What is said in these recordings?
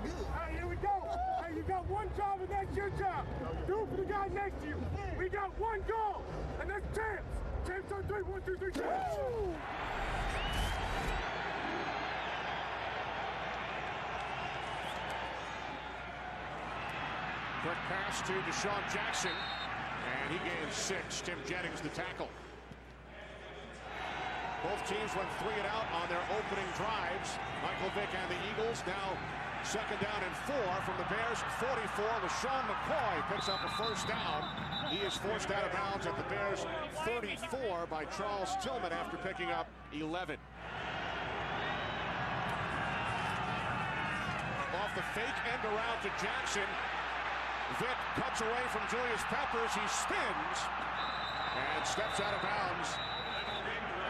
Hey, here we go. Hey, you got one job, and that's your job. Do it for the guy next to you. We got one goal, and that's champs. Champs on three. 1, 2, 3, champs. Quick pass to Deshaun Jackson, and he gains 6. Tim Jennings the tackle. Both teams went 3 and out on their opening drives. Michael Vick and the Eagles now 2nd down and 4 from the Bears 44. LaShawn McCoy picks up a first down. He is forced out of bounds at the Bears 34 by Charles Tillman after picking up 11. Off the fake end around to Jackson. Vick cuts away from Julius Peppers. He spins and steps out of bounds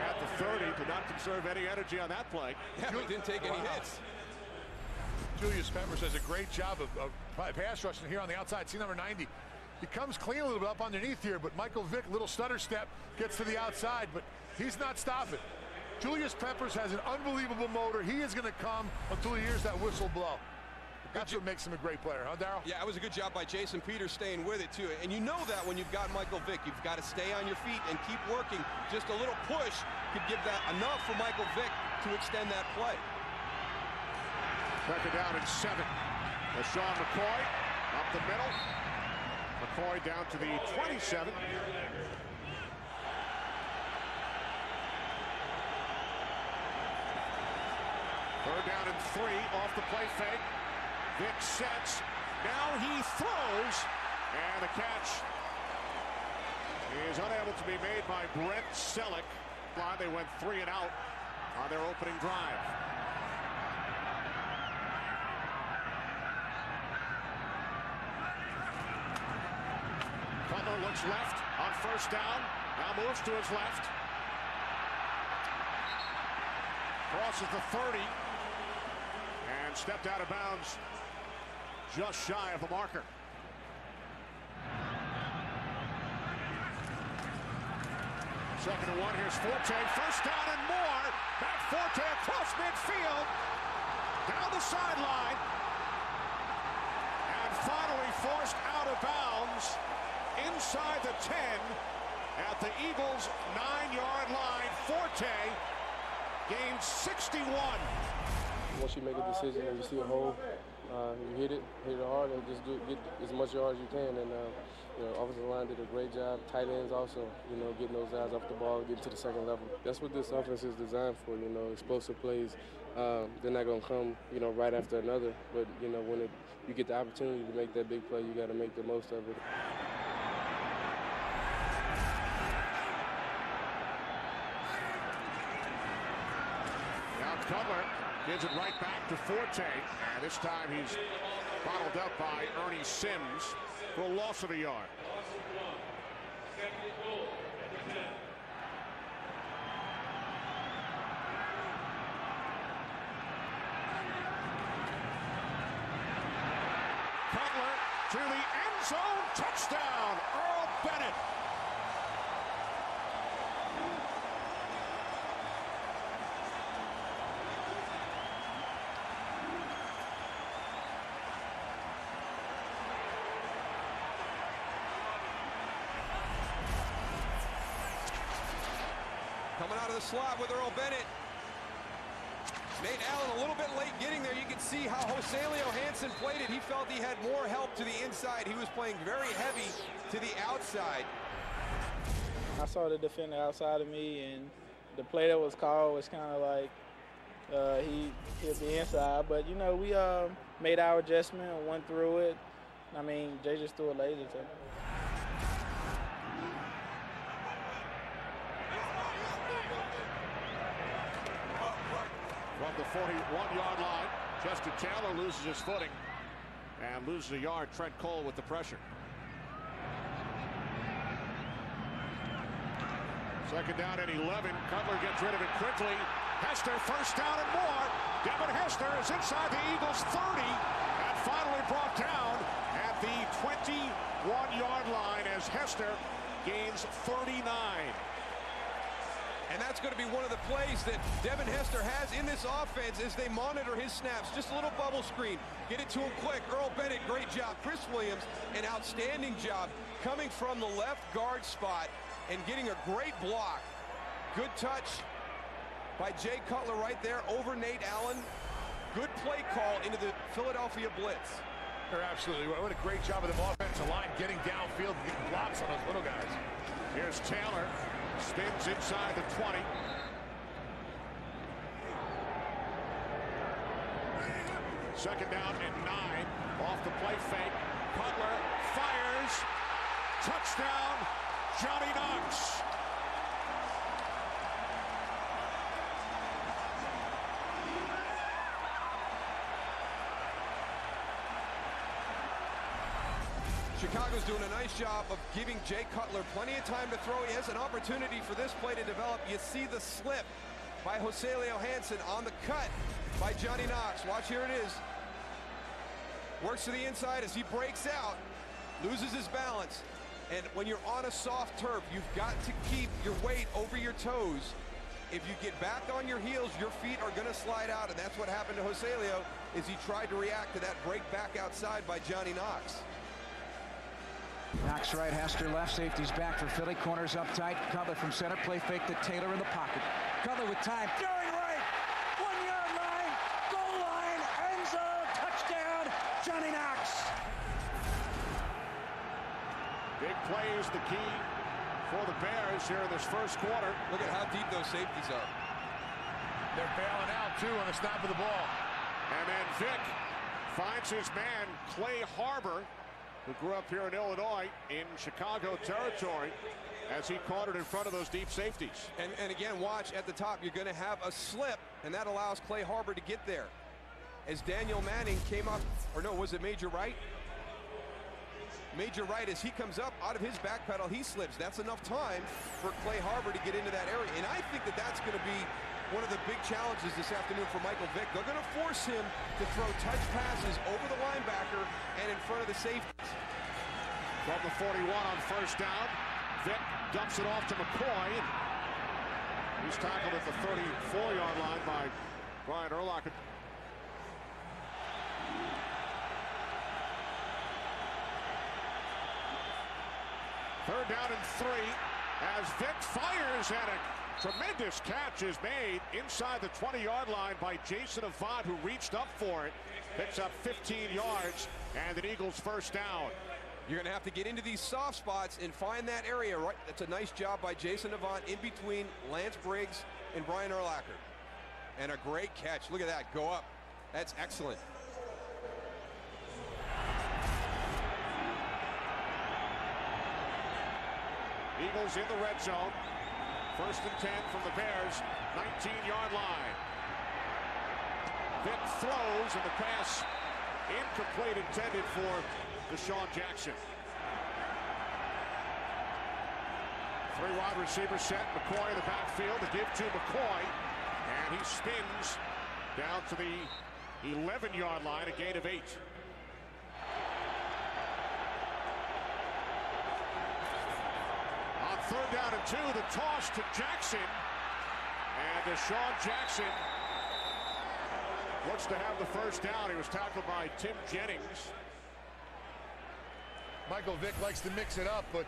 at the 30. Did not conserve any energy on that play. Yeah, he didn't take any hits. Julius Peppers does a great job of pass rushing here on the outside. See number 90. He comes clean a little bit up underneath here, but Michael Vick, little stutter step, gets to the outside, but he's not stopping. Julius Peppers has an unbelievable motor. He is going to come until he hears that whistle blow. That's what makes him a great player, huh, Darryl? Yeah, it was a good job by Jason Peters staying with it, too. And you know that when you've got Michael Vick, you've got to stay on your feet and keep working. Just a little push could give that enough for Michael Vick to extend that play. 2nd down and 7. LaShawn McCoy up the middle. McCoy down to the 27. 3rd down and 3 off the play fake. Vick sets. Now he throws. And the catch is unable to be made by Brent Selleck. They went 3 and out on their opening drive. Cutler looks left on 1st down. Now moves to his left. Crosses the 30. And stepped out of bounds just shy of the marker. Second and 1. Here's Forte. 1st down and more. Back Forte across midfield. Down the sideline. And finally forced out of bounds inside the 10 at the Eagles' 9-yard line. Forte gains 61. Once you make a decision and you see a hole, you hit it hard, and just get as much yards as you can. And offensive line did a great job. Tight ends also, getting those guys off the ball, getting to the second level. That's what this offense is designed for. Explosive plays. They're not going to come, right after another. But when you get the opportunity to make that big play, you got to make the most of it. Now Cutler gives it right back to Forte. And this time he's bottled up by Ernie Sims for a loss of a yard. Cutler to the end zone. Touchdown, Earl Bennett. Coming out of the slot with Earl Bennett. Nate Allen a little bit late getting there. You can see how Joselio Hansen played it. He felt he had more help to the inside. He was playing very heavy to the outside. I saw the defender outside of me, and the play that was called was kind of like he hit the inside. But, we made our adjustment and went through it. I mean, Jay just threw a laser to me. From the 41-yard line, Chester Taylor loses his footing and loses a yard. Trent Cole with the pressure. 2nd down and 11. Cutler gets rid of it quickly. Hester 1st down and more. Devin Hester is inside the Eagles' 30 and finally brought down at the 21-yard line as Hester gains 39. And that's going to be one of the plays that Devin Hester has in this offense as they monitor his snaps. Just a little bubble screen. Get it to him quick. Earl Bennett, great job. Chris Williams, an outstanding job coming from the left guard spot and getting a great block. Good touch by Jay Cutler right there over Nate Allen. Good play call into the Philadelphia blitz. They're absolutely right. What a great job of the offensive line getting downfield and getting blocks on those little guys. Here's Taylor. Spins inside the 20. Second down and 9. Off the play fake. Cutler fires. Touchdown, Johnny Knox. Chicago's doing a nice job of giving Jay Cutler plenty of time to throw. He has an opportunity for this play to develop. You see the slip by Joselio Hansen on the cut by Johnny Knox. Watch, here it is. Works to the inside as he breaks out, loses his balance. And when you're on a soft turf, you've got to keep your weight over your toes. If you get back on your heels, your feet are going to slide out, and that's what happened to Joselio as he tried to react to that break back outside by Johnny Knox. Knox right, Hester left, safety's back for Philly, corners up tight, Cutler from center, play fake to Taylor in the pocket. Cutler with time, throwing right, 1 yard line, goal line, end zone, touchdown, Johnny Knox. Big play is the key for the Bears here in this first quarter. Look at how deep those safeties are. They're bailing out, too, on the snap of the ball. And then Vick finds his man, Clay Harbor, who grew up here in Illinois in Chicago territory, as he caught it in front of those deep safeties. And again, watch at the top, you're going to have a slip, and that allows Clay Harbor to get there. As Daniel Manning came up, or no, was it Major Wright? Major Wright, as he comes up out of his back pedal, he slips. That's enough time for Clay Harbor to get into that area. And I think that that's going to be one of the big challenges this afternoon for Michael Vick. They're going to force him to throw touch passes over the linebacker and in front of the safeties. From the 41 on first down, Vick dumps it off to McCoy. He's tackled at the 34-yard line by Brian Urlacher. Third down and 3 as Vick fires, and a tremendous catch is made inside the 20-yard line by Jason Avant, who reached up for it. Picks up 15 yards and the Eagles first down. You're going to have to get into these soft spots and find that area, right? That's a nice job by Jason Avant in between Lance Briggs and Brian Urlacher. And a great catch. Look at that. Go up. That's excellent. Eagles in the red zone. First and 10 from the Bears, 19-yard line. Vick throws, and the pass incomplete, intended for Deshaun Jackson. 3 wide receiver set. McCoy in the backfield to give to McCoy, and he spins down to the 11-yard line, a gain of 8. On third down and 2, the toss to Jackson, and Deshaun Jackson looks to have the first down. He was tackled by Tim Jennings. Michael Vick likes to mix it up, but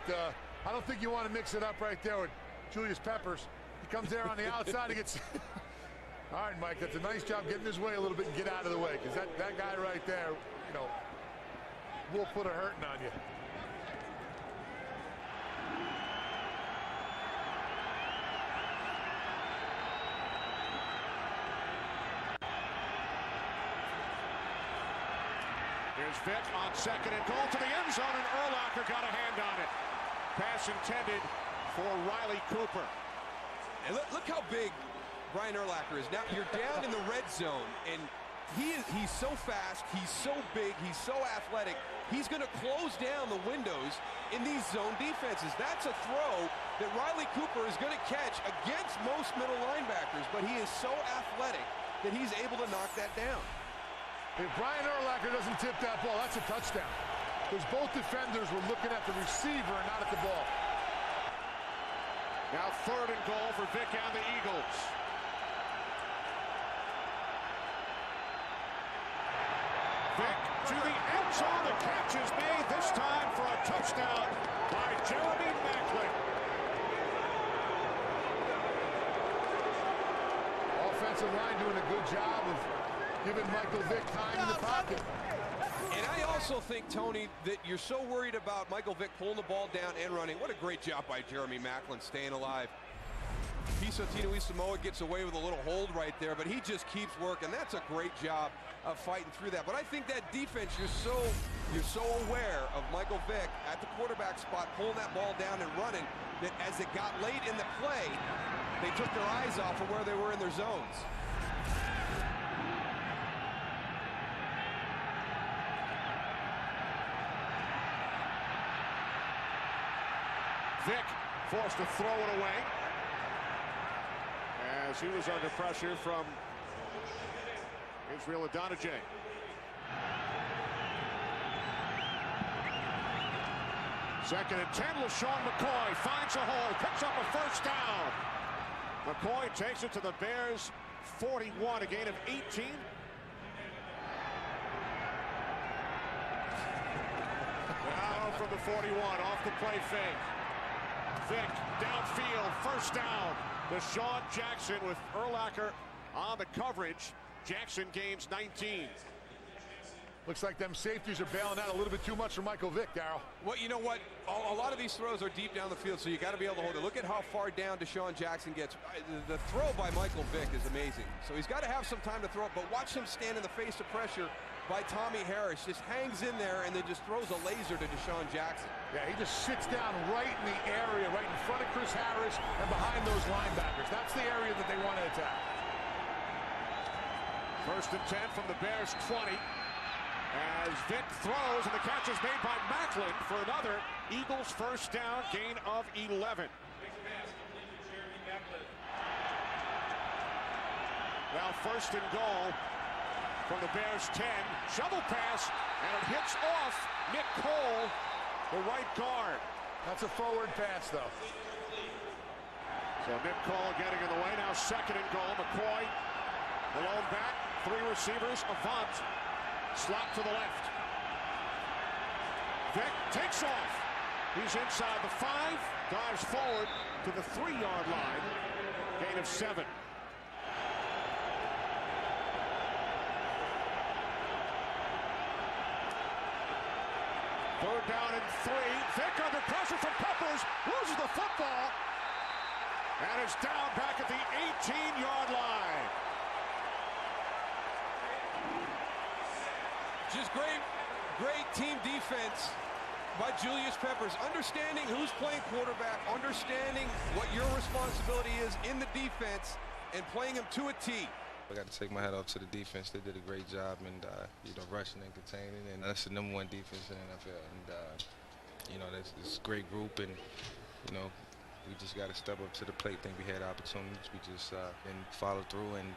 I don't think you want to mix it up right there with Julius Peppers. He comes there on the outside, he gets... All right, Mike, that's a nice job getting his way a little bit and get out of the way, because that guy right there, you know, will put a hurting on you. Here's Vick on second and goal to the end zone, and Urlacher got a hand on it. Pass intended for Riley Cooper. And look how big Brian Urlacher is. Now you're down in the red zone, and he's so fast, he's so big, he's so athletic. He's going to close down the windows in these zone defenses. That's a throw that Riley Cooper is going to catch against most middle linebackers, but he is so athletic that he's able to knock that down. If Brian Urlacher doesn't tip that ball, that's a touchdown. Because both defenders were looking at the receiver and not at the ball. Now 3rd and goal for Vic and the Eagles. Vic to the end zone. The catch is made this time for a touchdown by Jeremy Maclin. Offensive line doing a good job of giving Michael Vick time in the pocket. And I also think, Tony, that you're so worried about Michael Vick pulling the ball down and running. What a great job by Jeremy Maclin staying alive. Piso Tinui Samoa gets away with a little hold right there, but he just keeps working. That's a great job of fighting through that. But I think that defense, you're so aware of Michael Vick at the quarterback spot, pulling that ball down and running, that as it got late in the play, they took their eyes off of where they were in their zones. Vic forced to throw it away as he was under pressure from Israel Adonijah. Second and 10, LaShawn McCoy finds a hole, picks up a first down. McCoy takes it to the Bears' 41, a gain of 18. Now from the 41, off the play fake. Vic downfield, first down. Deshaun Jackson with Urlacher on the coverage. Jackson gains 19. Looks like them safeties are bailing out a little bit too much for Michael Vick, Darryl. Well, you know what? A lot of these throws are deep down the field, so you got to be able to hold it. Look at how far down Deshaun Jackson gets. The throw by Michael Vick is amazing. So he's got to have some time to throw it, but watch him stand in the face of pressure by Tommy Harris. Just hangs in there and then just throws a laser to Deshaun Jackson. Yeah, he just sits down right in the area, right in front of Chris Harris and behind those linebackers. That's the area that they want to attack. First and 10 from the Bears' 20. As Vic throws, and the catch is made by Maclin for another Eagles first down, gain of 11. Now first and goal from the Bears' 10. Shovel pass, and it hits off Nick Cole, the right guard. That's a forward pass, though. So Nick Cole getting in the way. Now second and goal. McCoy, the lone back, 3 receivers, Avant. Slot to the left. Vic takes off. He's inside the 5, dives forward to the 3-yard line. Gain of 7. Third down and 3. Vic under pressure from Peppers. Loses the football. And is down back at the 18-yard line. Just great team defense by Julius Peppers. Understanding who's playing quarterback, understanding what your responsibility is in the defense, and playing him to a T. I got to take my hat off to the defense. They did a great job, and rushing and containing, and that's the #1 defense in the NFL. And that's this great group, and we just got to step up to the plate. Think we had opportunities, we just didn't follow through, and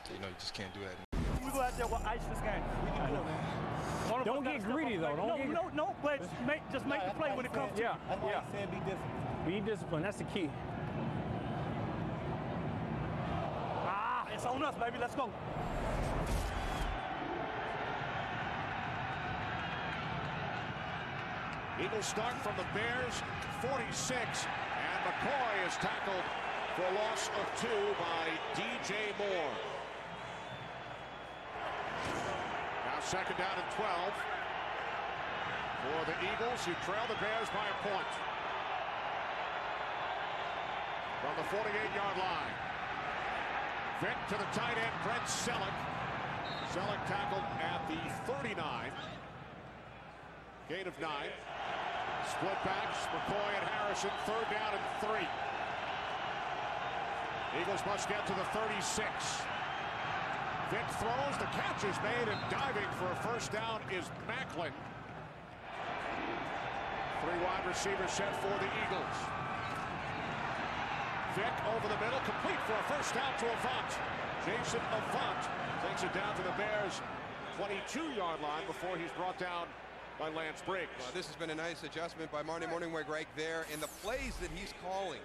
you just can't do that. We go out there, we'll ice this game. We can do it, man. Don't get greedy, though. No, but just make the play when it comes to it. That's why I said be disciplined. Be disciplined. That's the key. It's on us, baby. Let's go. Eagles start from the Bears' 46, and McCoy is tackled for a loss of 2 by DJ Moore. Now second down and 12 for the Eagles, who trail the Bears by a point. From the 48-yard line. Vic to the tight end, Brent Selleck. Selleck tackled at the 39. Gain of 9. Split backs, McCoy and Harrison, third down and 3. Eagles must get to the 36. Vic throws, the catch is made, and diving for a first down is Maclin. 3 wide receivers set for the Eagles. Vic over the middle, complete for a first down to Avant. Jason Avant takes it down to the Bears' 22-yard line before he's brought down by Lance Briggs. Well, this has been a nice adjustment by Marty Morningweg right there, and the plays that he's calling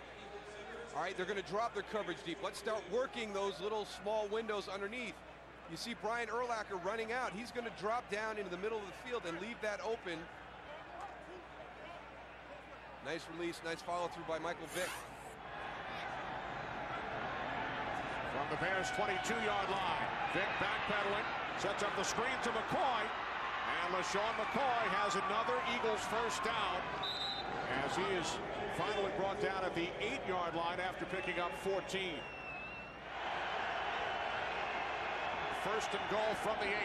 All right, they're going to drop their coverage deep. Let's start working those little small windows underneath. You see Brian Urlacher running out. He's going to drop down into the middle of the field and leave that open. Nice release, nice follow through by Michael Vick. From the Bears' 22-yard line, Vick backpedaling, sets up the screen to McCoy, and LaShawn McCoy has another Eagles first down as he is finally brought down at the 8-yard line after picking up 14. First and goal from the 8.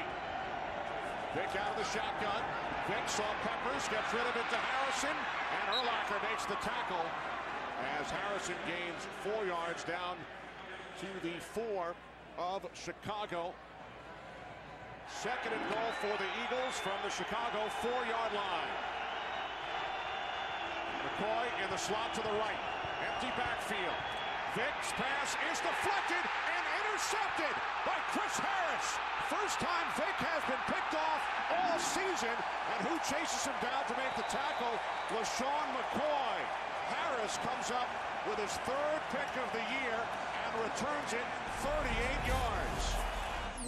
Vick out of the shotgun. Vick saw Peppers, gets rid of it to Harrison, and Urlacher makes the tackle as Harrison gains 4 yards down to the 4 of Chicago. Second and goal for the Eagles from the Chicago 4-yard line. McCoy in the slot to the right. Empty backfield. Vick's pass is deflected and intercepted by Chris Harris. First time Vick has been picked off all season, and who chases him down to make the tackle? LaShawn McCoy. Harris comes up with his 3rd pick of the year and returns it 38 yards.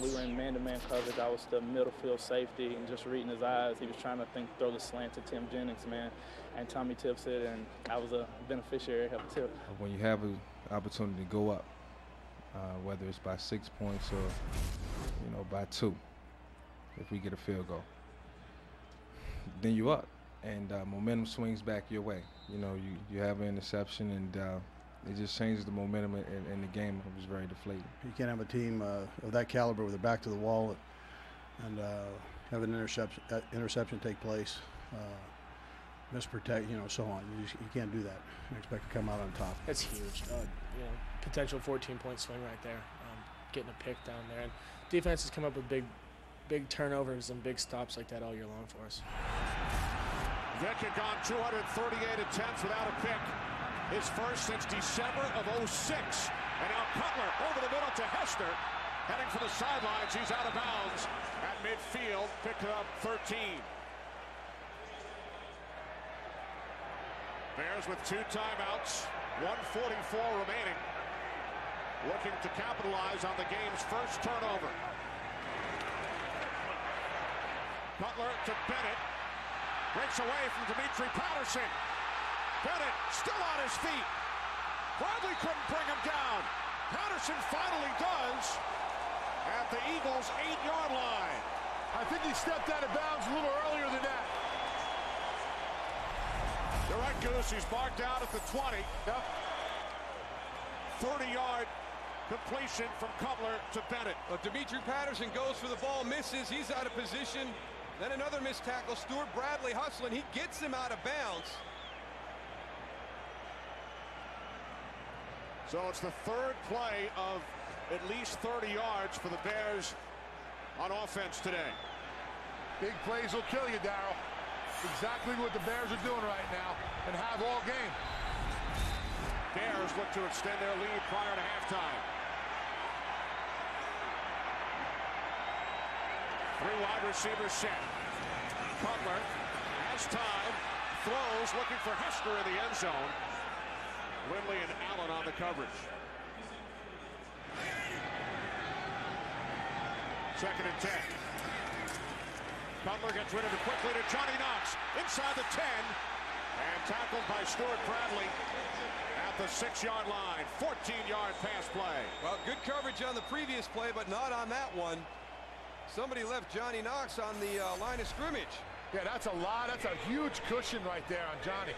We were in man-to-man coverage. I was the middle field safety, and just reading his eyes, he was trying to throw the slant to Tim Jennings, man, and Tommy tips it, and I was a beneficiary of the tip. When you have an opportunity to go up, whether it's by 6 points or, by 2, if we get a field goal, then you're up, and momentum swings back your way. You have an interception, and it just changes the momentum in the game. It was very deflating. You can't have a team of that caliber with their back to the wall and have an interception take place, misprotect, so on. You can't do that and expect to come out on top. That's huge. Potential 14-point swing right there. Getting a pick down there, and defense has come up with big turnovers and big stops like that all year long for us. Vick had gone 238 attempts without a pick. His first since December of 06. And now Cutler over the middle to Hester. Heading for the sidelines. He's out of bounds at midfield. Picked up 13. Bears with 2 timeouts. 1:44 remaining. Looking to capitalize on the game's first turnover. Cutler to Bennett. Breaks away from Dimitri Patterson. Bennett still on his feet. Bradley couldn't bring him down. Patterson finally does at the Eagles' 8-yard line. I think he stepped out of bounds a little earlier than that. Direct goose, he's marked out at the 20. Yep. 30-yard completion from Cutler to Bennett. Well, Dimitri Patterson goes for the ball, misses. He's out of position. Then another missed tackle. Stuart Bradley hustling. He gets him out of bounds. So it's the 3rd play of at least 30 yards for the Bears on offense today. Big plays will kill you, Darryl. Exactly what the Bears are doing right now and have all game. Bears look to extend their lead prior to halftime. 3 wide receivers set. Cutler has time, throws, looking for Hester in the end zone. Lindley and Allen on the coverage. 2nd and 10. Cutler gets rid of it quickly to Johnny Knox inside the 10 and tackled by Stuart Bradley at the 6-yard line. 14-yard pass play. Well, good coverage on the previous play, but not on that one. Somebody left Johnny Knox on the line of scrimmage. Yeah, that's a lot. That's a huge cushion right there on Johnny.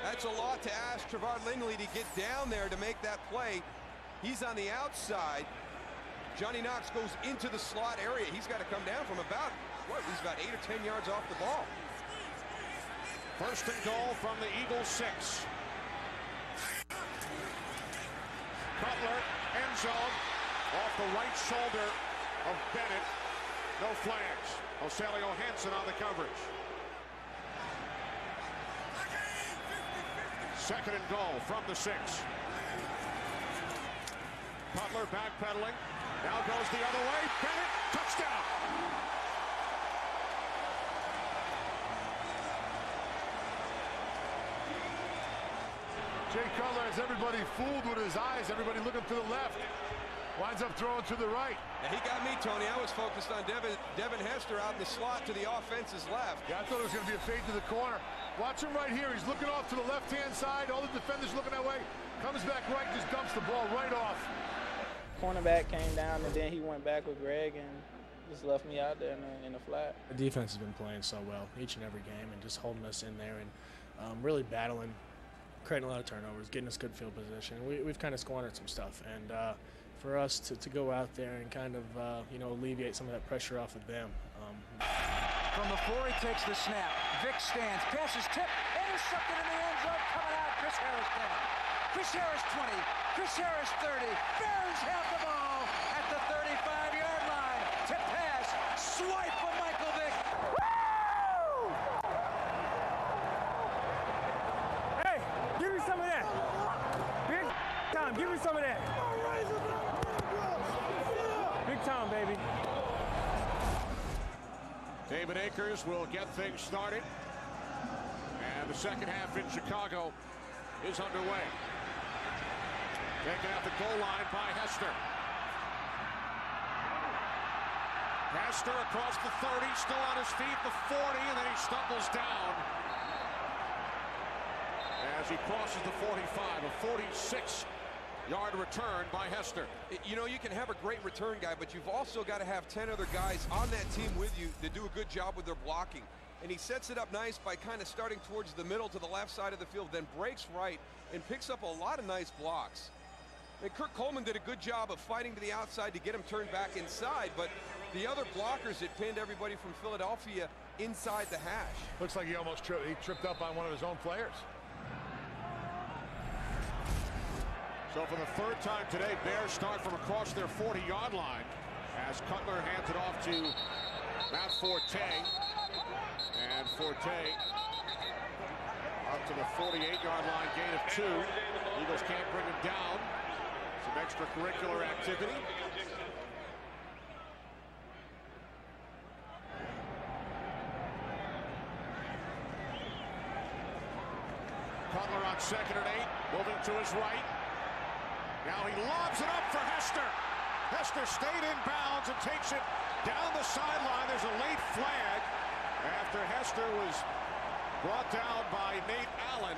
That's a lot to ask Trevor Lindley to get down there to make that play. He's on the outside. Johnny Knox goes into the slot area. He's got to come down from about, he's about 8 or 10 yards off the ball. First and goal from the Eagles 6. Cutler, end zone, off the right shoulder of Bennett. No flags. Osalio Hansen on the coverage. 2nd and goal from the 6. Cutler backpedaling. Now goes the other way. Bennett, touchdown. Jay Cutler has everybody fooled with his eyes, everybody looking to the left. Winds up throwing to the right. And he got me, Tony. I was focused on Devin Hester out in the slot to the offense's left. Yeah, I thought it was going to be a fade to the corner. Watch him right here. He's looking off to the left-hand side. All the defenders looking that way. Comes back right, just dumps the ball right off. Cornerback came down, and then he went back with Greg and just left me out there in the flat. The defense has been playing so well each and every game and just holding us in there and really battling, creating a lot of turnovers, getting us good field position. We've kind of squandered some stuff, and for us to go out there and kind of alleviate some of that pressure off of them. From the 4, he takes the snap. Vick stands, passes tip, intercepted in the end zone, coming out. Chris Harris down. Chris Harris 20, Chris Harris 30. Bears have the ball at the 35-yard line. Tip pass, swipe from Michael Vick. Woo! Hey, give me some of that. Big time, give me some of that. Big time, baby. David Akers will get things started. And the second half in Chicago is underway. Taken out the goal line by Hester. Hester across the 30, still on his feet, the 40, and then he stumbles down as he crosses the 45, a 46-yard return by Hester. You know, you can have a great return guy, but you've also got to have 10 other guys on that team with you that do a good job with their blocking. And he sets it up nice by kind of starting towards the middle to the left side of the field, then breaks right and picks up a lot of nice blocks. And Kirk Coleman did a good job of fighting to the outside to get him turned back inside, but the other blockers that pinned everybody from Philadelphia inside the hash. Looks like he almost tripped up on one of his own players. So for the third time today, Bears start from across their 40-yard line as Cutler hands it off to Matt Forte. And Forte up to the 48-yard line, gain of 2. Eagles can't bring him down. Some extracurricular activity. Cutler on 2nd and 8, moving to his right. Now he lobs it up for Hester. Hester stayed in bounds and takes it down the sideline. There's a late flag after Hester was brought down by Nate Allen.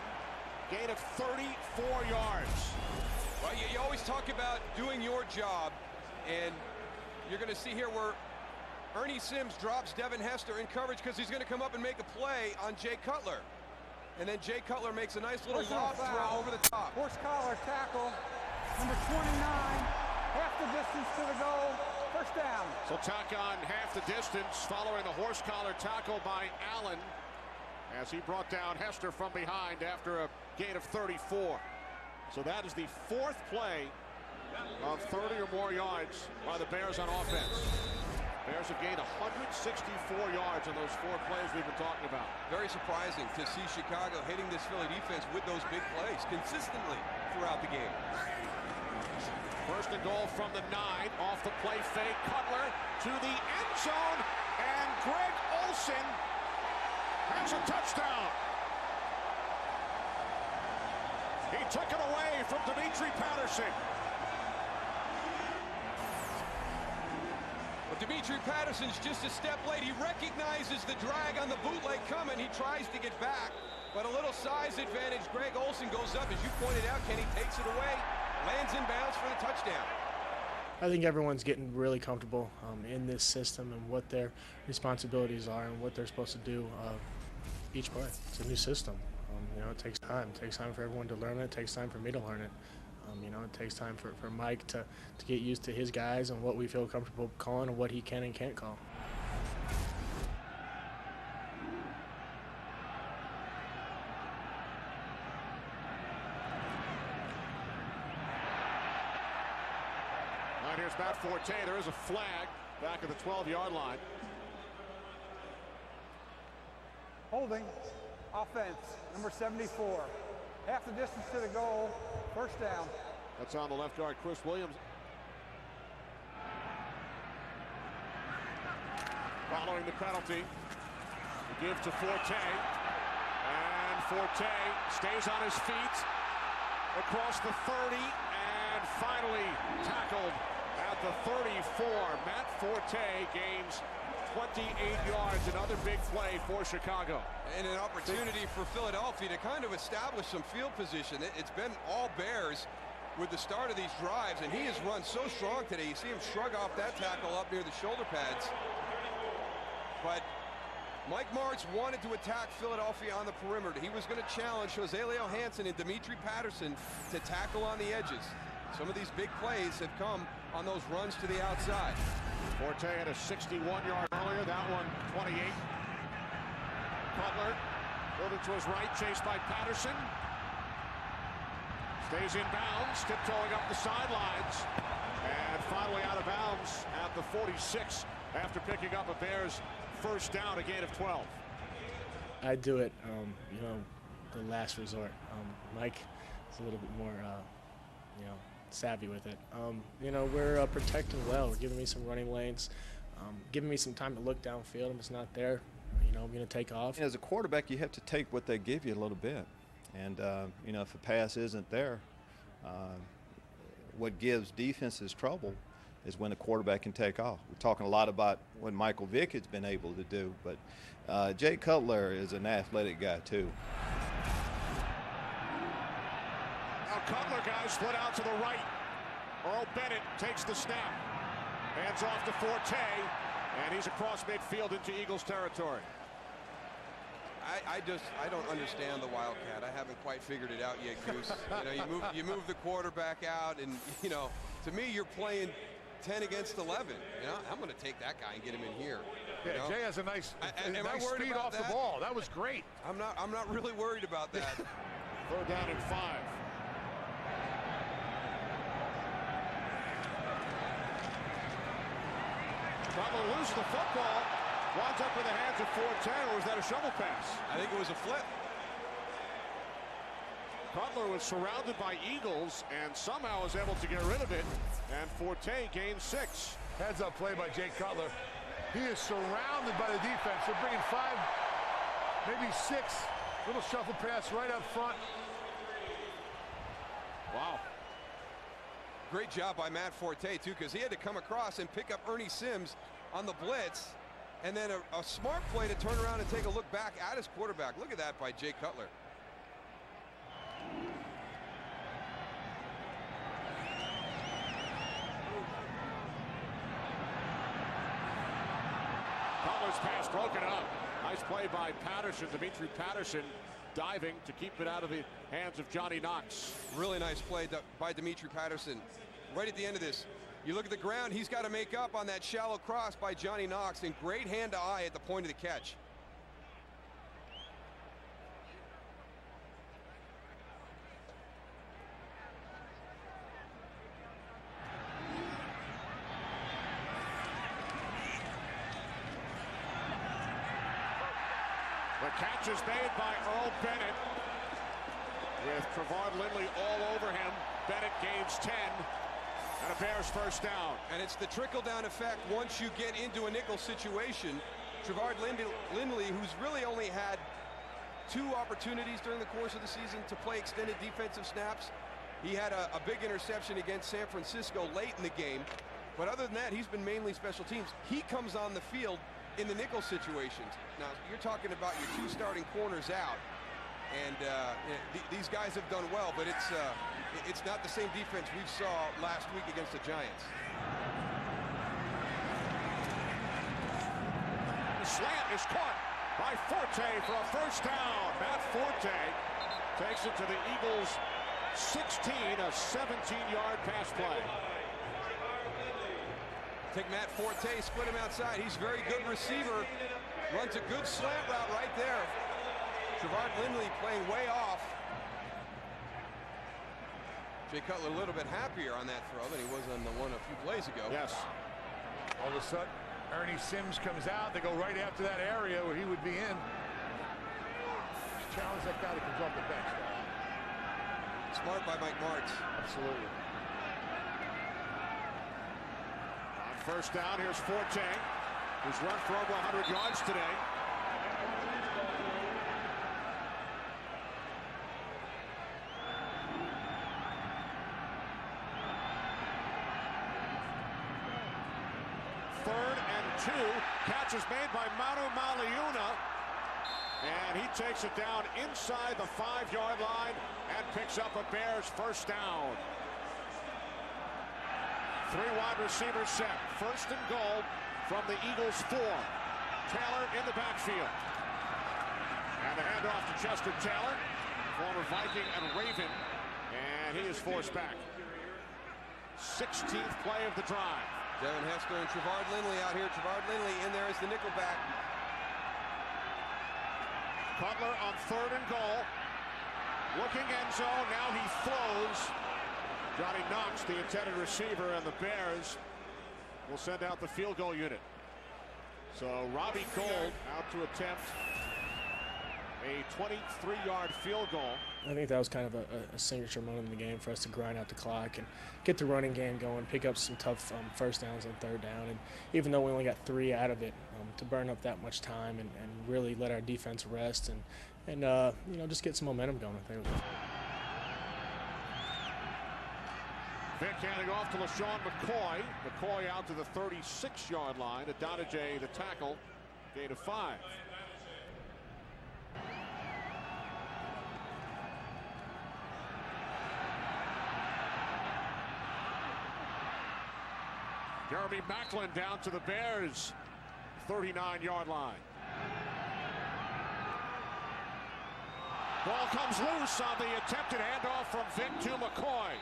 Gain of 34 yards. Well, you always talk about doing your job, and you're going to see here where Ernie Sims drops Devin Hester in coverage because he's going to come up and make a play on Jay Cutler. And then Jay Cutler makes a nice little lob throw over the top. Horse collar tackle, number 29, half the distance to the goal, first down. So tack on half the distance following the horse collar tackle by Allen as he brought down Hester from behind after a gain of 34. So that is the 4th play of 30 or more yards by the Bears on offense. Bears have gained 164 yards on those 4 plays we've been talking about. Very surprising to see Chicago hitting this Philly defense with those big plays consistently throughout the game. First and goal from the 9, off the play fake, Cutler to the end zone, and Greg Olsen has a touchdown. He took it away from Dimitri Patterson. But Dimitri Patterson's just a step late. He recognizes the drag on the bootleg coming. He tries to get back, but a little size advantage. Greg Olsen goes up, as you pointed out. Kenny takes it away, lands in bounds for the touchdown. I think everyone's getting really comfortable in this system and what their responsibilities are and what they're supposed to do each play. It's a new system. It takes time. It takes time for everyone to learn it. It takes time for me to learn it. It takes time for Mike to get used to his guys and what we feel comfortable calling and what he can and can't call. All right, here's Matt Forte. There is a flag back at the 12-yard line. Holding, offense, number 74. Half the distance to the goal, first down. That's on the left guard, Chris Williams. Following the penalty, the give to Forte. And Forte stays on his feet across the 30 and finally tackled at the 34. Matt Forte gains 28 yards, another big play for Chicago. And an opportunity for Philadelphia to kind of establish some field position. It's been all Bears with the start of these drives, and he has run so strong today. You see him shrug off that tackle up near the shoulder pads. But Mike Martz wanted to attack Philadelphia on the perimeter. He was going to challenge Joselio Hansen and Dimitri Patterson to tackle on the edges. Some of these big plays have come on those runs to the outside. Forte had a 61-yard earlier, that one 28. Cutler moving to his right, chased by Patterson. Stays in bounds, tiptoeing up the sidelines, and finally out of bounds at the 46 after picking up a Bears first down, a gain of 12. I do it, you know, the last resort. Mike is a little bit more, you know, savvy with it. You know, we're protecting well. We're giving me some running lanes, giving me some time to look downfield. If it's not there, you know, I'm going to take off. As a quarterback, you have to take what they give you a little bit. And, you know, if a pass isn't there, what gives defenses trouble is when the quarterback can take off. We're talking a lot about what Michael Vick has been able to do, but Jay Cutler is an athletic guy, too. Now Cutler, guys, split out to the right. Earl Bennett takes the snap. Hands off to Forte, and he's across midfield into Eagles territory. I don't understand the Wildcat. I haven't quite figured it out yet, Goose. You know, you move the quarterback out, and you know, to me, you're playing 10 against 11. You know, I'm going to take that guy and get him in here. Yeah, you know? Jay has a nice speed off the ball. That was great. I'm not really worried about that. Third down and 5. Cutler loses the football. Winds up in the hands of Forte, or was that a shovel pass? I think it was a flip. Cutler was surrounded by Eagles and somehow was able to get rid of it, and Forte gained 6. Heads up play by Jay Cutler. He is surrounded by the defense. They're bringing 5, maybe 6. Little shuffle pass right up front. Wow. Great job by Matt Forte, too, because he had to come across and pick up Ernie Sims on the blitz. And then a smart play to turn around and take a look back at his quarterback. Look at that by Jay Cutler. Cutler's pass broken up. Nice play by Patterson, Dimitri Patterson, diving to keep it out of the hands of Johnny Knox. Really nice play by Dimitri Patterson. Right at the end of this, you look at the ground, he's got to make up on that shallow cross by Johnny Knox, and great hand-to-eye at the point of the catch. The catch is made by Earl Bennett. With Trevard Lindley all over him, Bennett gains 10. And a Bears first down. And it's the trickle-down effect once you get into a nickel situation. Trevard Lindley, who's really only had 2 opportunities during the course of the season to play extended defensive snaps. He had a big interception against San Francisco late in the game. But other than that, he's been mainly special teams. He comes on the field in the nickel situations. Now, you're talking about your 2 starting corners out. And these guys have done well, but it's not the same defense we saw last week against the Giants. The slant is caught by Forte for a first down. Matt Forte takes it to the Eagles' 16, a 17-yard pass play. Take Matt Forte, split him outside. He's a very good receiver. Runs a good slant route right there. Trevard Lindley playing way off. Jay Cutler a little bit happier on that throw than he was on the one a few plays ago. Yes. All of a sudden, Ernie Sims comes out. They go right after that area where he would be in. Challenge that guy that comes off the bench. Smart by Mike Martz. Absolutely. On first down, here's Forte, who's run for over 100 yards today. two. Catch is made by Manu Maliuna. And he takes it down inside the 5-yard line and picks up a Bears first down. 3 wide receivers set. First and goal from the Eagles 4. Taylor in the backfield. And the handoff to Chester Taylor, former Viking and Raven. And he is forced back. 16th play of the drive. Devin Hester and Trevard Lindley out here. Trevard Lindley in there as the nickelback. Cutler on 3rd and goal. Looking end zone. Now he throws. Johnny Knox, the intended receiver, and the Bears will send out the field goal unit. So Robbie Gould out to attempt a 23-yard field goal. I think that was kind of a signature moment in the game for us to grind out the clock and get the running game going, pick up some tough first downs on 3rd down. And even though we only got 3 out of it, to burn up that much time and really let our defense rest and you know, just get some momentum going. I think. Vick handing off to LaShawn McCoy. McCoy out to the 36-yard line. Adonijay, the tackle, gain of 5. Jeremy Maclin down to the Bears 39-yard line. Ball comes loose on the attempted handoff from Vick to McCoy.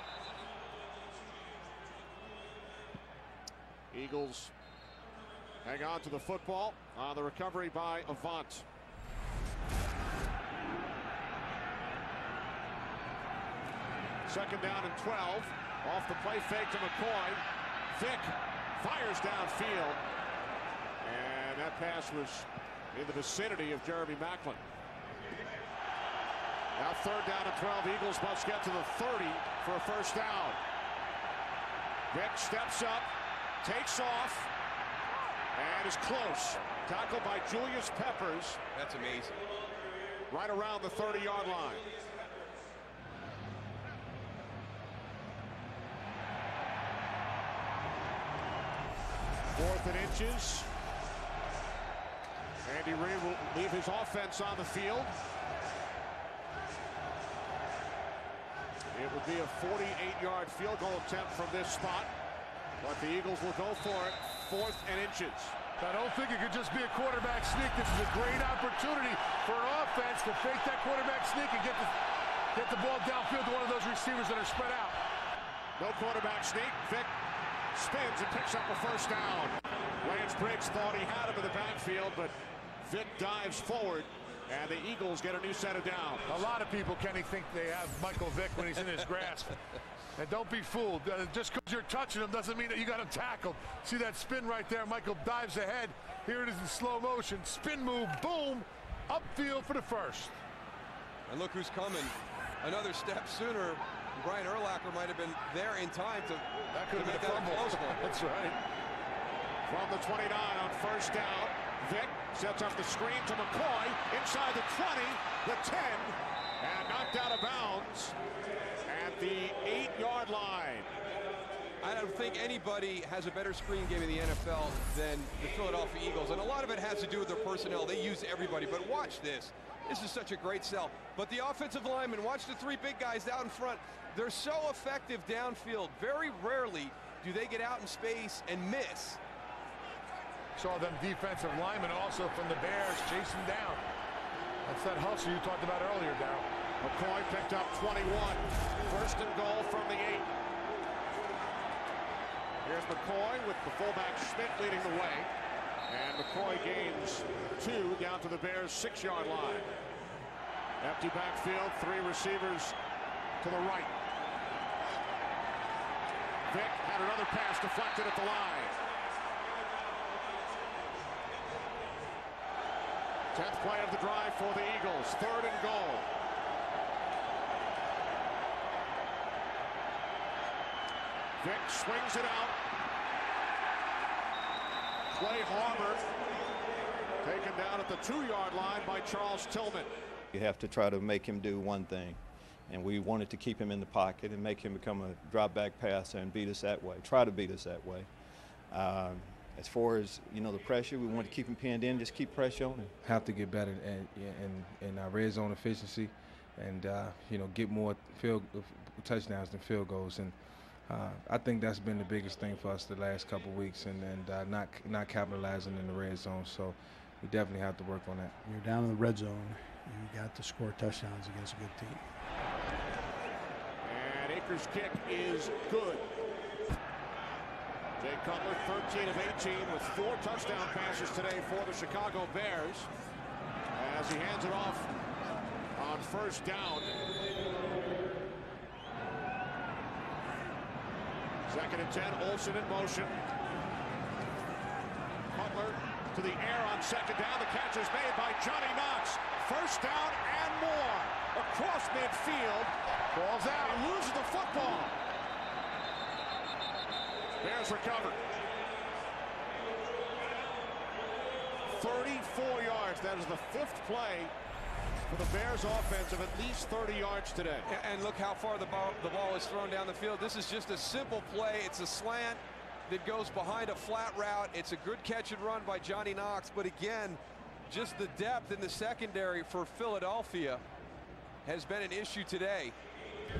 Eagles hang on to the football on the recovery by Avant. Second down and 12. Off the play fake to McCoy. Vick fires downfield. And that pass was in the vicinity of Jeremy Maclin. Now 3rd down and 12. Eagles must get to the 30 for a first down. Vick steps up, takes off, and is close. Tackled by Julius Peppers. That's amazing. Right around the 30-yard line. Fourth and inches. Andy Reid will leave his offense on the field. It would be a 48-yard field goal attempt from this spot. But the Eagles will go for it. 4th and inches. I don't think it could just be a quarterback sneak. This is a great opportunity for an offense to fake that quarterback sneak and get the ball downfield to one of those receivers that are spread out. No quarterback sneak. Vick spins and picks up a first down. Lance Briggs thought he had him in the backfield, but Vick dives forward, and the Eagles get a new set of downs. A lot of people, Kenny, think they have Michael Vick when he's in his grasp. And don't be fooled. Just because you're touching him doesn't mean that you got him tackled. See that spin right there? Michael dives ahead. Here it is in slow motion. Spin move, boom, upfield for the first. And look who's coming. Another step sooner. Brian Urlacher might have been there in time to make that a close one. That's right. From the 29 on first down, Vick sets up the screen to McCoy inside the 20, the 10, and knocked out of bounds at the 8-yard line. I don't think anybody has a better screen game in the NFL than the Philadelphia Eagles, and a lot of it has to do with their personnel. They use everybody, but watch this. This is such a great sell. But the offensive linemen, watch the 3 big guys out in front. They're so effective downfield. Very rarely do they get out in space and miss. Saw them defensive linemen also from the Bears chasing down. That's that hustle you talked about earlier, Darryl. McCoy picked up 21. First and goal from the 8. Here's McCoy with the fullback Schmidt leading the way. And McCoy gains 2 down to the Bears' 6-yard line. Empty backfield, 3 receivers to the right. Vick had another pass deflected at the line. 10th play of the drive for the Eagles. 3rd and goal. Vick swings it out. Clay Harbor taken down at the 2-yard line by Charles Tillman. You have to try to make him do one thing, and we wanted to keep him in the pocket and make him become a drop back passer and beat us that way, try to beat us that way. as far as, you know, the pressure, we want to keep him pinned in, just keep pressure on him. Have to get better in our red zone efficiency, and you know, get more touchdowns than field goals. And I think that's been the biggest thing for us the last couple of weeks, and not capitalizing in the red zone. So we definitely have to work on that. You're down in the red zone. You got to score touchdowns against a good team. And Akers' kick is good. Jay Cutler, 13 of 18 with 4 touchdown passes today for the Chicago Bears, as he hands it off on first down. 2nd and 10, Olsen in motion. Cutler to the air on 2nd down. The catch is made by Johnny Knox. First down and more. Across midfield. Ball's out. He loses the football. Bears recover. 34 yards. That is the 5th play for the Bears offense of at least 30 yards today. And look how far the ball is thrown down the field. This is just a simple play. It's a slant that goes behind a flat route. It's a good catch and run by Johnny Knox. But again, just the depth in the secondary for Philadelphia has been an issue today.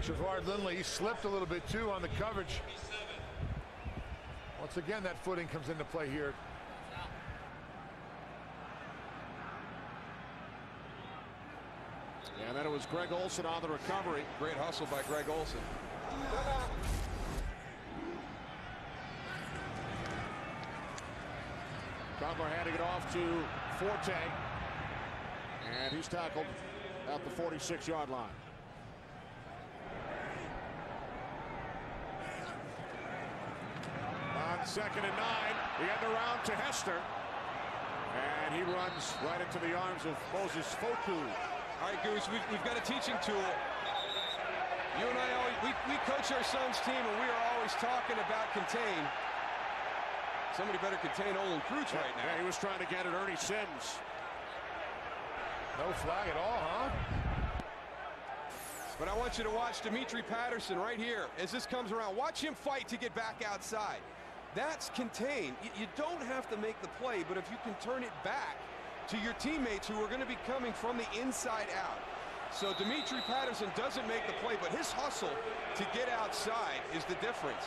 Javard Lindley, he slipped a little bit too on the coverage. Once again, that footing comes into play here. And then it was Greg Olsen on the recovery. Great hustle by Greg Olsen. Cutler handing it off to Forte. And he's tackled at the 46-yard line. On 2nd and 9, the end around to Hester. And he runs right into the arms of Moses Foku. All right, Goose, we've got a teaching tool. You and I always, we coach our son's team, and we are always talking about contain. Somebody better contain Olin Kreutz right now. Yeah, he was trying to get at Ernie Sims. No flag at all, huh? But I want you to watch Dimitri Patterson right here as this comes around. Watch him fight to get back outside. That's contain. You don't have to make the play, but if you can turn it back to your teammates who are going to be coming from the inside out. So Dimitri Patterson doesn't make the play, but his hustle to get outside is the difference.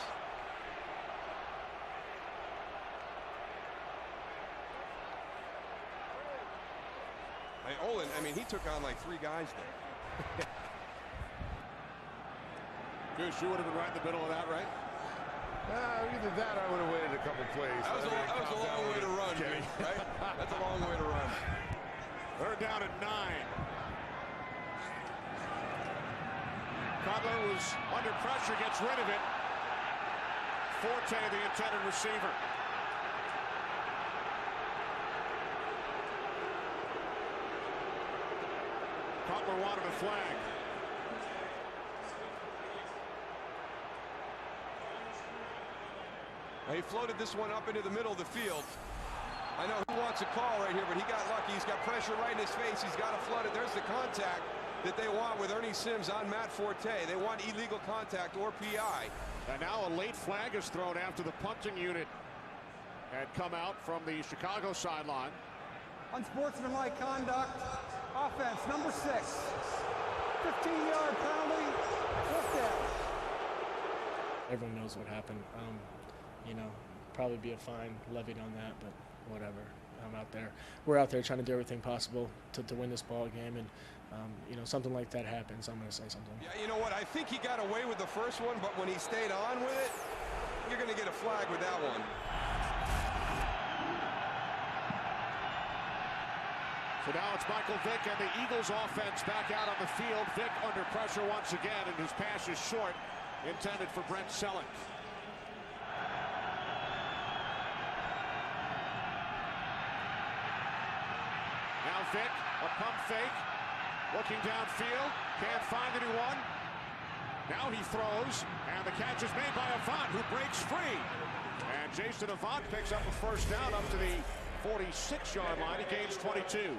Olin, I mean, he took on like 3 guys there. Goose, you would have been right in the middle of that, right? Either that or I would have waited a couple plays. That was a long way to run, Jimmy, right? That's a long way to run. 3rd down at 9. Cutler was under pressure, gets rid of it. Forte, the intended receiver. Cutler wanted a flag. He floated this one up into the middle of the field. I know who wants a call right here, but he got lucky. He's got pressure right in his face. He's got to flood it. There's the contact that they want with Ernie Sims on Matt Forte. They want illegal contact or PI. And now a late flag is thrown after the punting unit had come out from the Chicago sideline. Unsportsmanlike conduct. Offense, number 6. 15-yard penalty. Fourth down. Everyone knows what happened. You know, probably be a fine levied on that, but whatever. We're out there trying to do everything possible to win this ball game, and you know, something like that happens, I'm going to say something. Yeah, you know what? I think he got away with the first one, but when he stayed on with it, you're going to get a flag with that one. So now it's Michael Vick and the Eagles offense back out on the field. Vick under pressure once again, and his pass is short, intended for Brent Selleck. Now Vick, a pump fake, looking downfield, can't find anyone. Now he throws, and the catch is made by Avant, who breaks free. And Jason Avant picks up a first down up to the 46-yard line. He gains 22.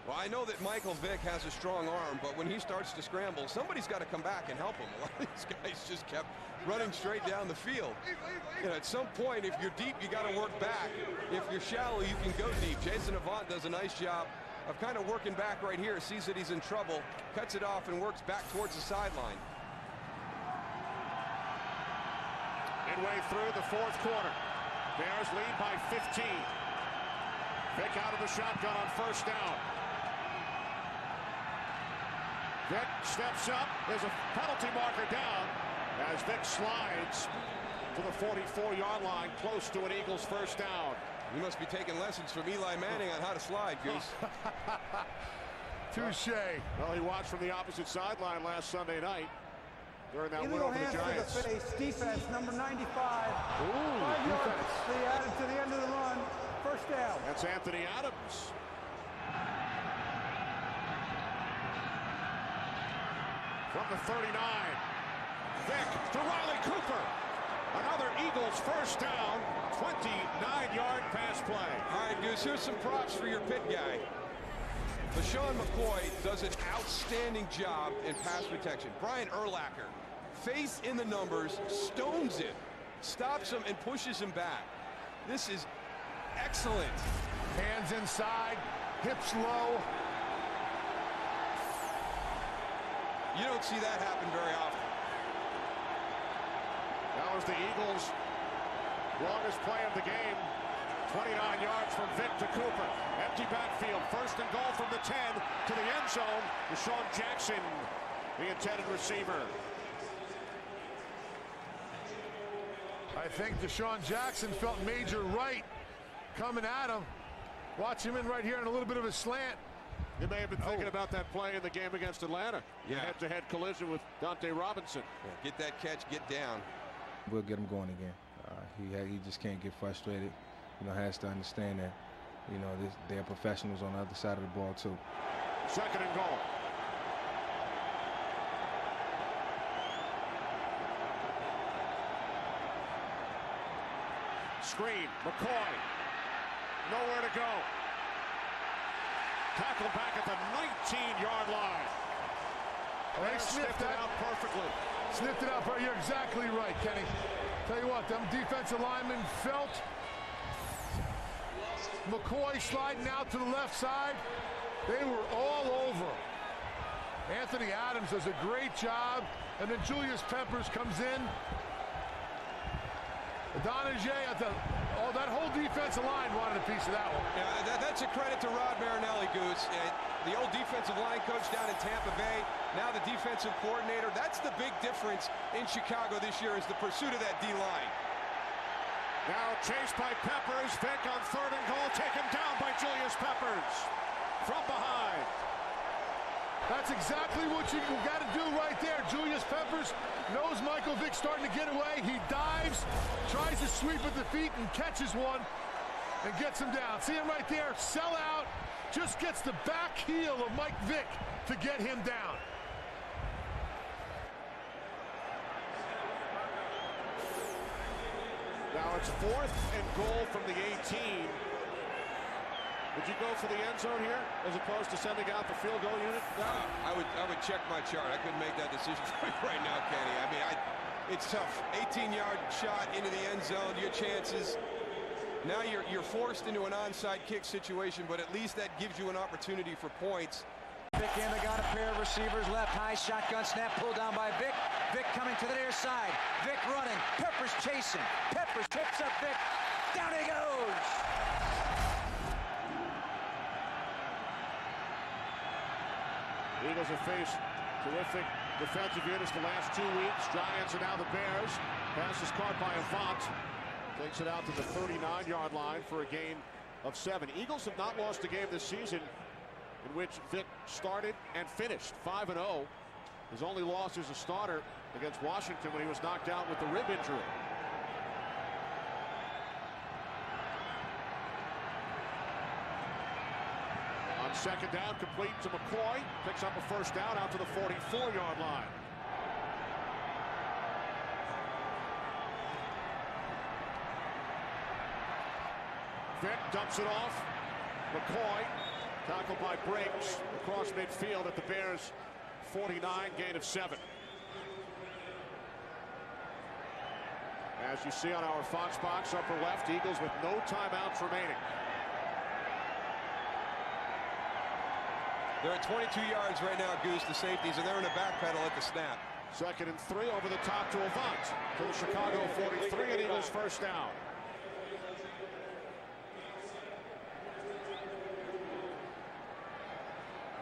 Well, I know that Michael Vick has a strong arm, but when he starts to scramble, somebody's got to come back and help him. A lot of these guys just kept running straight down the field. You know, at some point, if you're deep, you got to work back. If you're shallow, you can go deep. Jason Avant does a nice job of kind of working back right here, sees that he's in trouble, cuts it off, and works back towards the sideline. Midway through the fourth quarter, Bears lead by 15. Vick out of the shotgun on first down. Vick steps up. There's a penalty marker down as Vick slides to the 44-yard line, close to an Eagles first down. You must be taking lessons from Eli Manning on how to slide, Goose. Touche. Well, he watched from the opposite sideline last Sunday night during that win Illegal over the hands Giants. to the face. Defense, number 95. Ooh, 5 yards. defense. They added to the end of the run. First down. That's Anthony Adams. From the 39, Vick to Riley Cooper. Another Eagles first down, 29-yard pass play. All right, Goose, here's some props for your pit guy. LaShawn McCoy does an outstanding job in pass protection. Brian Urlacher, face in the numbers, stones him, stops him, and pushes him back. This is excellent. Hands inside, hips low. You don't see that happen very often. That was the Eagles' longest play of the game. 29 yards from Vick to Cooper. Empty backfield. First and goal from the 10 to the end zone. Deshaun Jackson, the intended receiver. I think Deshaun Jackson felt Major Wright coming at him. Watch him in right here on a little bit of a slant. You may have been thinking about that play in the game against Atlanta. Yeah. Head-to-head collision with Dante Robinson. Yeah, get that catch, get down. We'll get him going again. He just can't get frustrated. You know, has to understand that, you know, they're professionals on the other side of the ball too. Second and goal. Screen, McCoy. Nowhere to go. Tackle back at the 19-yard line. They Sniffed it out perfectly. Sniffed it out. You're exactly right, Kenny. Tell you what, them defensive linemen felt McCoy sliding out to the left side. They were all over. Anthony Adams does a great job, and then Julius Peppers comes in. Donajay, that whole defensive line wanted a piece of that one. Yeah, that's a credit to Rod Marinelli, Goose. The old defensive line coach down in Tampa Bay, now the defensive coordinator. That's the big difference in Chicago this year is the pursuit of that D-line. Now chased by Peppers. Vick on third and goal, taken down by Julius Peppers from behind. That's exactly what you got to do right there. Julius Peppers knows Michael Vick starting to get away. He dives, tries to sweep at the feet, and catches one and gets him down. See him right there, sell out, just gets the back heel of Mike Vick to get him down. Now it's fourth and goal from the 18. Would you go for the end zone here as opposed to sending out the field goal unit? I would check my chart. I couldn't make that decision right now, Kenny. I mean, it's tough. 18-yard shot into the end zone. Your chances. Now you're forced into an onside kick situation, but at least that gives you an opportunity for points. Vick in, they got a pair of receivers left, high shotgun snap, pulled down by Vick. Vick coming to the near side. Vick running. Peppers chasing. Peppers trips up Vick. Down he goes. Eagles have faced terrific defensive units the last 2 weeks. Giants and now the Bears. Pass is caught by Avant. Takes it out to the 39-yard line for a gain of 7. Eagles have not lost a game this season in which Vick started and finished 5-0. His only loss as a starter against Washington when he was knocked out with the rib injury. On second down, complete to McCoy. Picks up a first down out to the 44-yard line. Vick dumps it off. McCoy Tackled by Briggs across midfield at the Bears' 49, gain of 7. As you see on our Fox box, upper left, Eagles with no timeouts remaining. They're at 22 yards right now, Goose, the safeties, and they're in a back pedal at the snap. 2nd and 3 over the top to Avant to the Chicago 43, and Eagles first down.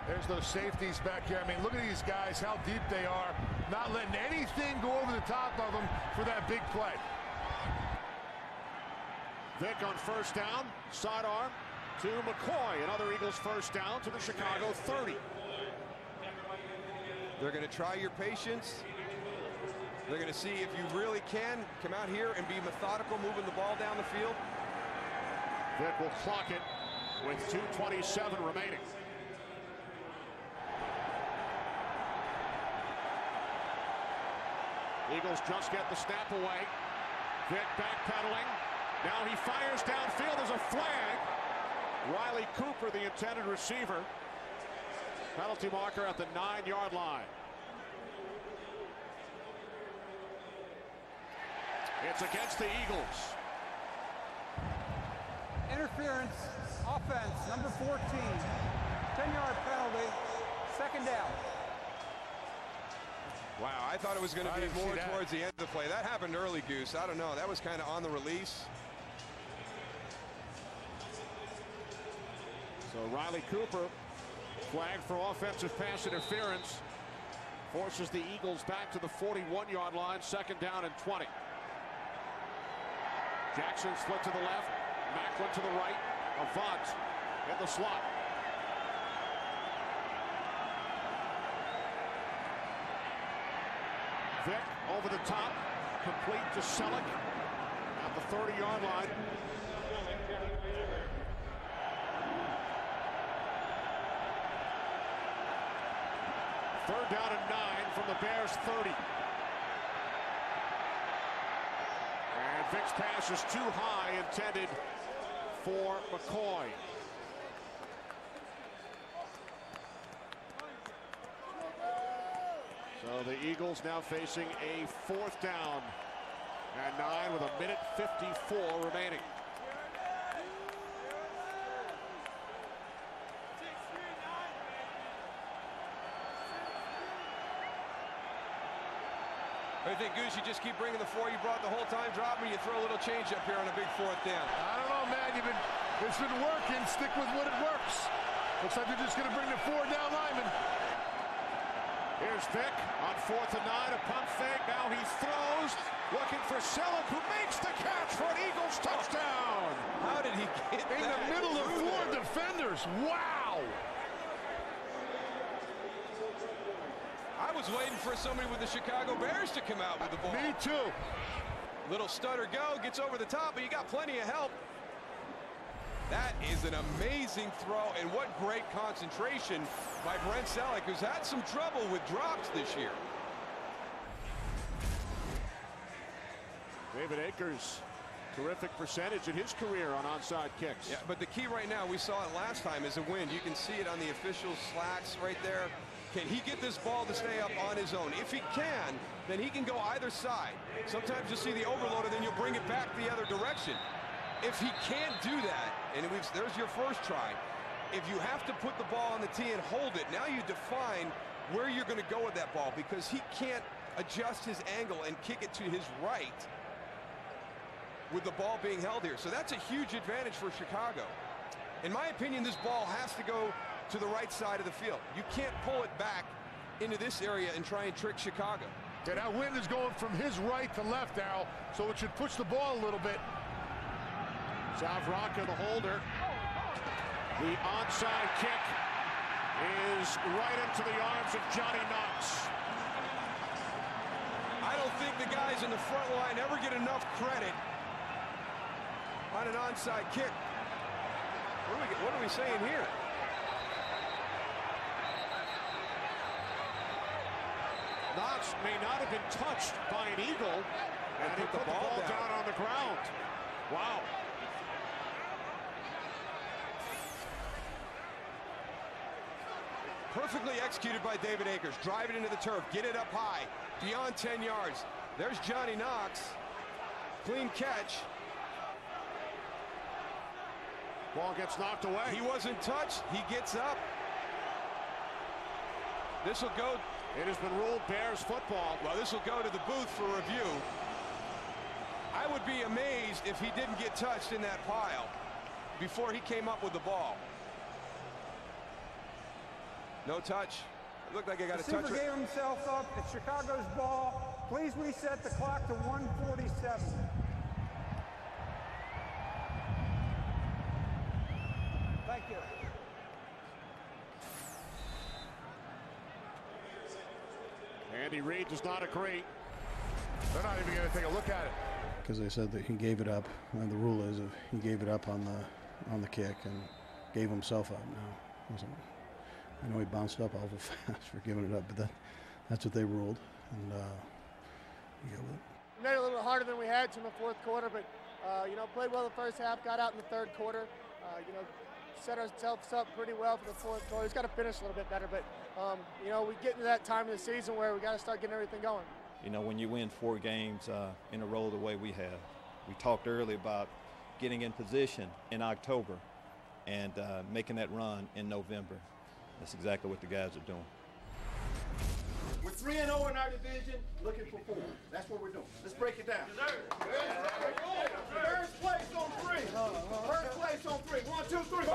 There's those safeties back here. I mean, look at these guys, how deep they are. Not letting anything go over the top of them for that big play. Vick on first down, sidearm to McCoy. Another Eagles first down to the Chicago 30. They're going to try your patience. They're going to see if you really can come out here and be methodical, moving the ball down the field. Vick will clock it with 2:27 remaining. Eagles just get the snap away. Vick backpedaling. Now he fires downfield. There's a flag. Riley Cooper, the intended receiver. Penalty marker at the 9-yard line. It's against the Eagles. Interference, offense, number 14. 10-yard penalty, 2nd down. Wow, I thought it was going to be more towards the end of the play. That happened early, Goose. I don't know. That was kind of on the release. So Riley Cooper flagged for offensive pass interference. Forces the Eagles back to the 41-yard line. 2nd down and 20. Jackson split to the left. Macklin to the right. Avant in the slot. Vick over the top. Complete to Selleck at the 30-yard line. Third down and 9 from the Bears 30. And Vick's pass is too high, intended for McCoy. So the Eagles now facing a 4th down and 9 with 1:54 remaining. I think, Goose, you just keep bringing the 4 you brought the whole time, drop me, you throw a little change up here on a big 4th down. I don't know, man. It's been working. Stick with what it works. Looks like they're just going to bring the 4 down lineman. Here's Vick on 4th and 9, a pump fake. Now he throws, looking for Selleck, who makes the catch for an Eagles touchdown. How did he get in the middle of 4 defenders? Wow. I was waiting for somebody with the Chicago Bears to come out with the ball. Me too. Little stutter go, gets over the top, but you got plenty of help. That is an amazing throw, and what great concentration by Brent Selleck, who's had some trouble with drops this year. David Akers, terrific percentage in his career on onside kicks. Yeah, but the key right now, we saw it last time, is a wind. You can see it on the official slats right there. Can he get this ball to stay up on his own? If he can, then he can go either side. Sometimes you'll see the overload, and then you'll bring it back the other direction. If he can't do that, and there's your first try, if you have to put the ball on the tee and hold it, now you define where you're going to go with that ball, because he can't adjust his angle and kick it to his right with the ball being held here. So that's a huge advantage for Chicago. In my opinion, this ball has to go to the right side of the field. You can't pull it back into this area and try and trick Chicago. Yeah, that wind is going from his right to left, Al, so it should push the ball a little bit. Zavraka, the holder. The onside kick is right into the arms of Johnny Knox. I don't think the guys in the front line ever get enough credit on an onside kick. What are we saying here? Knox may not have been touched by an Eagle, and he put the ball down on the ground. Wow. Perfectly executed by David Akers. Drive it into the turf. Get it up high. Beyond 10 yards. There's Johnny Knox. Clean catch. Ball gets knocked away. He wasn't touched. He gets up. This will go. It has been ruled Bears football. Well, this will go to the booth for review. I would be amazed if he didn't get touched in that pile before he came up with the ball. No touch. It looked like I got a touch. Receiver gave himself up. It's Chicago's ball. Please reset the clock to 1:47. Thank you. Andy Reid does not agree. They're not even going to take a look at it. Because they said that he gave it up, and the rule is if he gave it up on the kick and gave himself up. Now, I know he bounced up awful fast for giving it up, but that's what they ruled, and you go with it. We made it a little harder than we had to in the fourth quarter, but played well the first half, got out in the third quarter. Set ourselves up pretty well for the fourth quarter. He's got to finish a little bit better, but we get into that time of the season where we got to start getting everything going. When you win 4 games in a row the way we have, we talked earlier about getting in position in October and making that run in November. That's exactly what the guys are doing. We're 3-0 in our division, looking for 4. That's what we're doing. Let's break it down. First place on 3. First place on 3. 1, 2, 3.